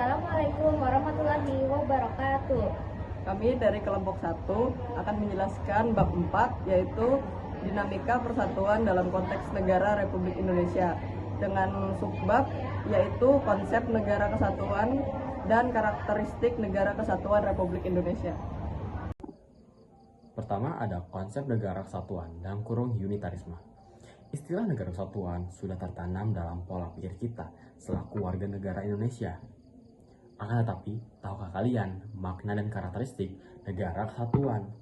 Assalamualaikum warahmatullahi wabarakatuh. Kami dari kelompok 1 akan menjelaskan bab 4, yaitu dinamika persatuan dalam konteks negara Republik Indonesia, dengan subbab yaitu konsep negara kesatuan dan karakteristik negara kesatuan Republik Indonesia. Pertama ada konsep negara kesatuan dalam kurung unitarisme. Istilah negara kesatuan sudah tertanam dalam pola pikir kita selaku warga negara Indonesia. Akan tetapi, tahukah kalian makna dan karakteristik negara kesatuan?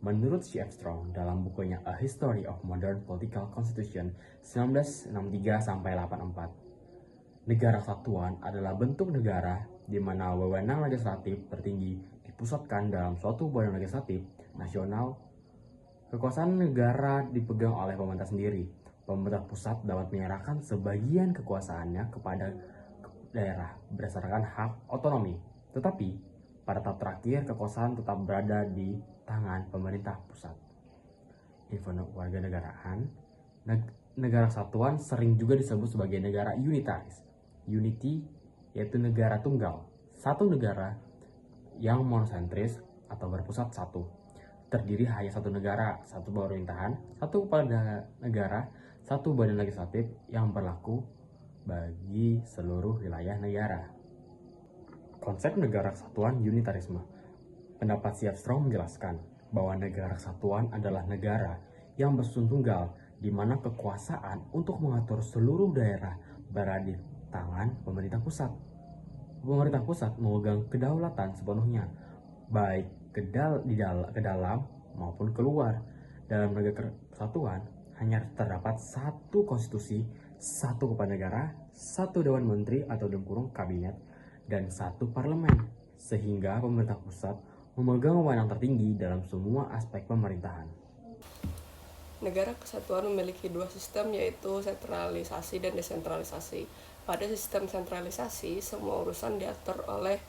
Menurut C.F. Strong dalam bukunya A History of Modern Political Constitution 1963-84, negara kesatuan adalah bentuk negara di mana wewenang legislatif tertinggi dipusatkan dalam suatu badan legislatif nasional. Kekuasaan negara dipegang oleh pemerintah sendiri. Pemerintah pusat dapat menyerahkan sebagian kekuasaannya kepada daerah berdasarkan hak otonomi. Tetapi, pada tahap terakhir kekuasaan tetap berada di tangan pemerintah pusat. Info warga negaraan, negara kesatuan sering juga disebut sebagai negara unitaris. Unity yaitu negara tunggal, satu negara yang monosentris atau berpusat satu. Terdiri hanya satu negara, satu pemerintahan, satu kepala negara, satu badan legislatif yang berlaku bagi seluruh wilayah negara. Konsep negara kesatuan unitarisme. Pendapat C.F. Strong menjelaskan bahwa negara kesatuan adalah negara yang bersusun tunggal, di mana kekuasaan untuk mengatur seluruh daerah berada di tangan pemerintah pusat. Pemerintah pusat memegang kedaulatan sepenuhnya, baik ke dalam maupun keluar. Dalam negara kesatuan hanya terdapat satu konstitusi, satu kepala negara, satu dewan menteri atau dalam kurung kabinet, dan satu parlemen, sehingga pemerintah pusat memegang wewenang tertinggi dalam semua aspek pemerintahan. Negara kesatuan memiliki dua sistem, yaitu sentralisasi dan desentralisasi. Pada sistem sentralisasi, semua urusan diatur oleh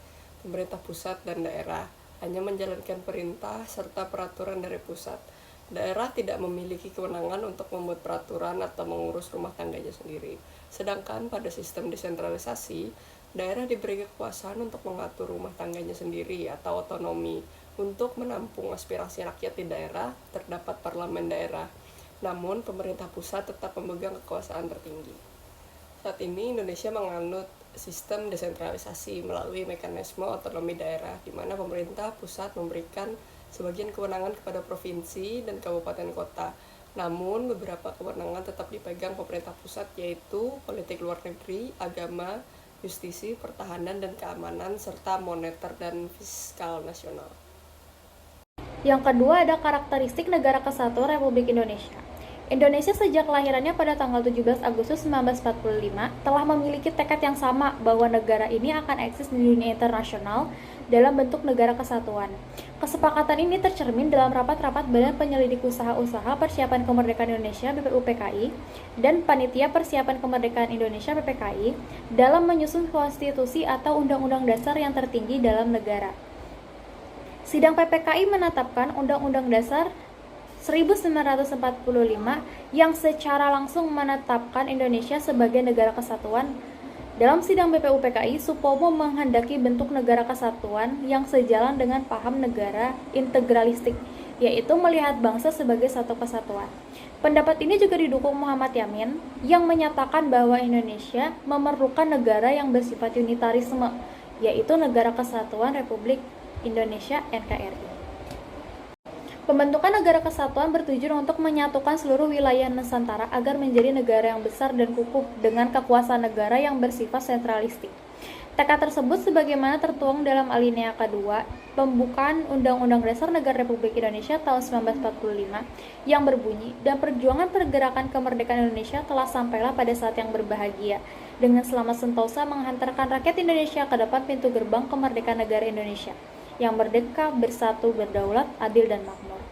pemerintah pusat dan daerah, hanya menjalankan perintah serta peraturan dari pusat. Daerah tidak memiliki kewenangan untuk membuat peraturan atau mengurus rumah tangganya sendiri. Sedangkan pada sistem desentralisasi, daerah diberi kekuasaan untuk mengatur rumah tangganya sendiri atau otonomi. Untuk menampung aspirasi rakyat di daerah, terdapat parlemen daerah. Namun, pemerintah pusat tetap memegang kekuasaan tertinggi. Saat ini, Indonesia menganut sistem desentralisasi melalui mekanisme otonomi daerah, di mana pemerintah pusat memberikan sebagian kewenangan kepada provinsi dan kabupaten kota. Namun, beberapa kewenangan tetap dipegang pemerintah pusat, yaitu politik luar negeri, agama, justisi, pertahanan dan keamanan, serta moneter dan fiskal nasional. Yang kedua ada karakteristik negara kesatuan Republik Indonesia. Indonesia sejak kelahirannya pada tanggal 17 Agustus 1945 telah memiliki tekad yang sama bahwa negara ini akan eksis di dunia internasional dalam bentuk negara kesatuan. Kesepakatan ini tercermin dalam rapat-rapat Badan Penyelidik Usaha-Usaha Persiapan Kemerdekaan Indonesia (BPUPKI) dan Panitia Persiapan Kemerdekaan Indonesia (PPKI) dalam menyusun konstitusi atau undang-undang dasar yang tertinggi dalam negara. Sidang PPKI menetapkan Undang-Undang Dasar 1945 yang secara langsung menetapkan Indonesia sebagai negara kesatuan. Dalam sidang BPUPKI, Supomo menghendaki bentuk negara kesatuan yang sejalan dengan paham negara integralistik, yaitu melihat bangsa sebagai satu kesatuan. Pendapat ini juga didukung Muhammad Yamin yang menyatakan bahwa Indonesia memerlukan negara yang bersifat unitarisme, yaitu Negara Kesatuan Republik Indonesia (NKRI). Pembentukan negara kesatuan bertujuan untuk menyatukan seluruh wilayah Nusantara agar menjadi negara yang besar dan kukuh dengan kekuasaan negara yang bersifat sentralistik. Tekad tersebut sebagaimana tertuang dalam alinea kedua pembukaan Undang-Undang Dasar Negara Republik Indonesia tahun 1945 yang berbunyi, dan perjuangan pergerakan kemerdekaan Indonesia telah sampailah pada saat yang berbahagia, dengan selamat sentosa menghantarkan rakyat Indonesia ke depan pintu gerbang kemerdekaan negara Indonesia yang merdeka, bersatu, berdaulat, adil, dan makmur.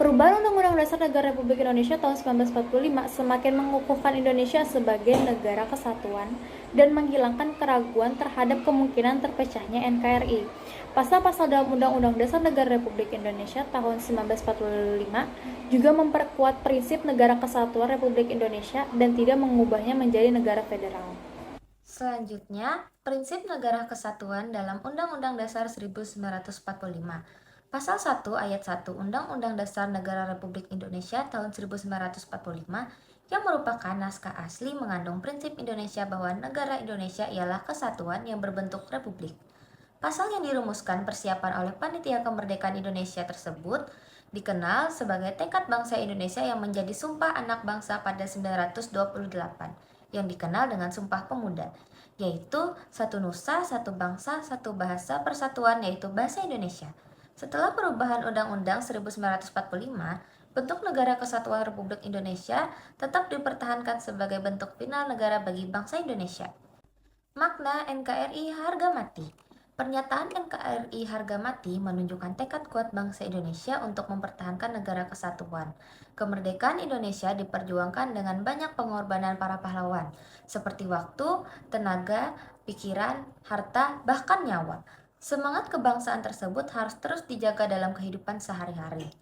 Perubahan Undang-Undang Dasar Negara Republik Indonesia tahun 1945 semakin mengukuhkan Indonesia sebagai negara kesatuan dan menghilangkan keraguan terhadap kemungkinan terpecahnya NKRI. Pasal-pasal dalam Undang-Undang Dasar Negara Republik Indonesia tahun 1945 juga memperkuat prinsip negara kesatuan Republik Indonesia dan tidak mengubahnya menjadi negara federal. Selanjutnya, prinsip negara kesatuan dalam Undang-Undang Dasar 1945. Pasal 1 ayat 1 Undang-Undang Dasar Negara Republik Indonesia tahun 1945 yang merupakan naskah asli mengandung prinsip Indonesia bahwa negara Indonesia ialah kesatuan yang berbentuk republik. Pasal yang dirumuskan persiapan oleh Panitia Kemerdekaan Indonesia tersebut dikenal sebagai Tekad Bangsa Indonesia yang menjadi Sumpah Anak Bangsa pada 1928, yang dikenal dengan Sumpah Pemuda, yaitu satu nusa, satu bangsa, satu bahasa, persatuan, yaitu bahasa Indonesia. Setelah perubahan Undang-Undang 1945, bentuk Negara Kesatuan Republik Indonesia tetap dipertahankan sebagai bentuk final negara bagi bangsa Indonesia. Makna NKRI harga mati. Pernyataan NKRI harga mati menunjukkan tekad kuat bangsa Indonesia untuk mempertahankan negara kesatuan. Kemerdekaan Indonesia diperjuangkan dengan banyak pengorbanan para pahlawan, seperti waktu, tenaga, pikiran, harta, bahkan nyawa. Semangat kebangsaan tersebut harus terus dijaga dalam kehidupan sehari-hari.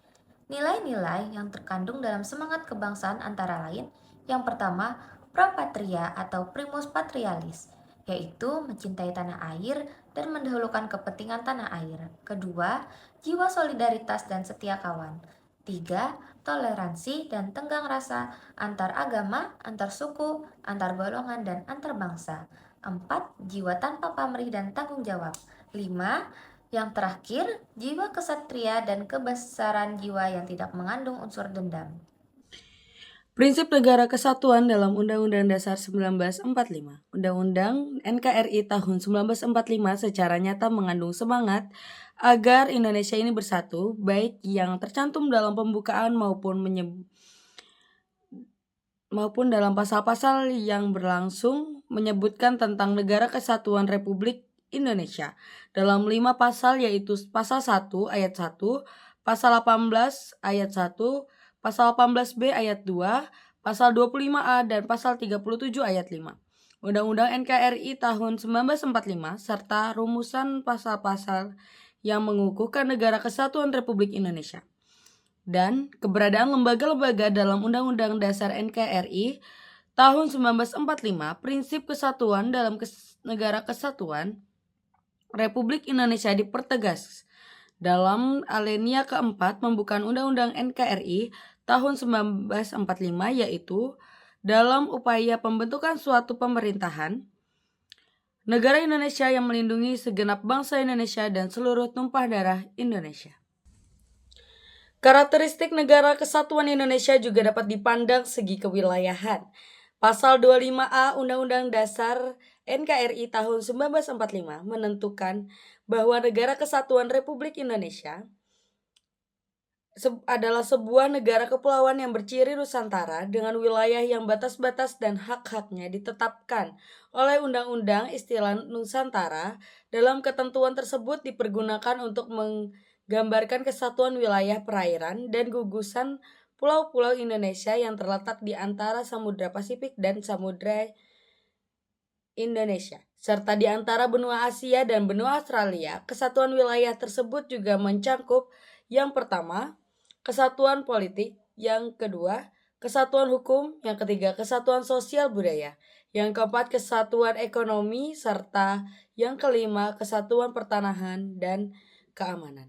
Nilai-nilai yang terkandung dalam semangat kebangsaan antara lain, yang pertama, pro patria atau primus patrialis, yaitu mencintai tanah air dan mendahulukan kepentingan tanah air. Kedua, jiwa solidaritas dan setia kawan. Tiga, toleransi dan tenggang rasa antar agama, antar suku, antar golongan, dan antar bangsa. Empat, jiwa tanpa pamrih dan tanggung jawab. Lima, yang terakhir, jiwa kesatria dan kebesaran jiwa yang tidak mengandung unsur dendam. Prinsip negara kesatuan dalam Undang-Undang Dasar 1945. Undang-Undang NKRI tahun 1945 secara nyata mengandung semangat agar Indonesia ini bersatu, baik yang tercantum dalam pembukaan maupun dalam pasal-pasal yang berlangsung menyebutkan tentang Negara Kesatuan Republik Indonesia. Dalam 5 pasal, yaitu pasal 1 ayat 1, pasal 18 ayat 1, pasal 18B ayat 2, pasal 25A, dan pasal 37 ayat 5. Undang-Undang NKRI tahun 1945 serta rumusan pasal-pasal yang mengukuhkan Negara Kesatuan Republik Indonesia. Dan keberadaan lembaga-lembaga dalam Undang-Undang Dasar NKRI tahun 1945, prinsip kesatuan dalam Negara Kesatuan Republik Indonesia dipertegas dalam alinea keempat pembukaan Undang-Undang NKRI tahun 1945, yaitu dalam upaya pembentukan suatu pemerintahan negara Indonesia yang melindungi segenap bangsa Indonesia dan seluruh tumpah darah Indonesia. Karakteristik Negara Kesatuan Indonesia juga dapat dipandang segi kewilayahan. Pasal 25A Undang-Undang Dasar NKRI tahun 1945 menentukan bahwa Negara Kesatuan Republik Indonesia adalah sebuah negara kepulauan yang berciri Nusantara dengan wilayah yang batas-batas dan hak-haknya ditetapkan oleh Undang-Undang. Istilah Nusantara dalam ketentuan tersebut dipergunakan untuk menggambarkan kesatuan wilayah perairan dan gugusan pulau-pulau Indonesia yang terletak di antara Samudra Pasifik dan Samudra Indonesia, serta di antara benua Asia dan benua Australia. Kesatuan wilayah tersebut juga mencakup yang pertama, kesatuan politik, yang kedua, kesatuan hukum, yang ketiga, kesatuan sosial budaya, yang keempat, kesatuan ekonomi, serta yang kelima, kesatuan pertanahan dan keamanan.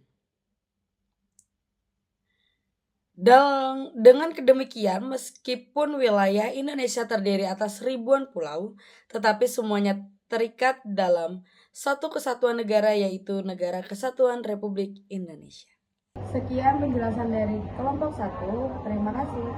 Dengan kedemikian, meskipun wilayah Indonesia terdiri atas ribuan pulau, tetapi semuanya terikat dalam satu kesatuan negara, yaitu Negara Kesatuan Republik Indonesia. Sekian penjelasan dari kelompok 1. Terima kasih.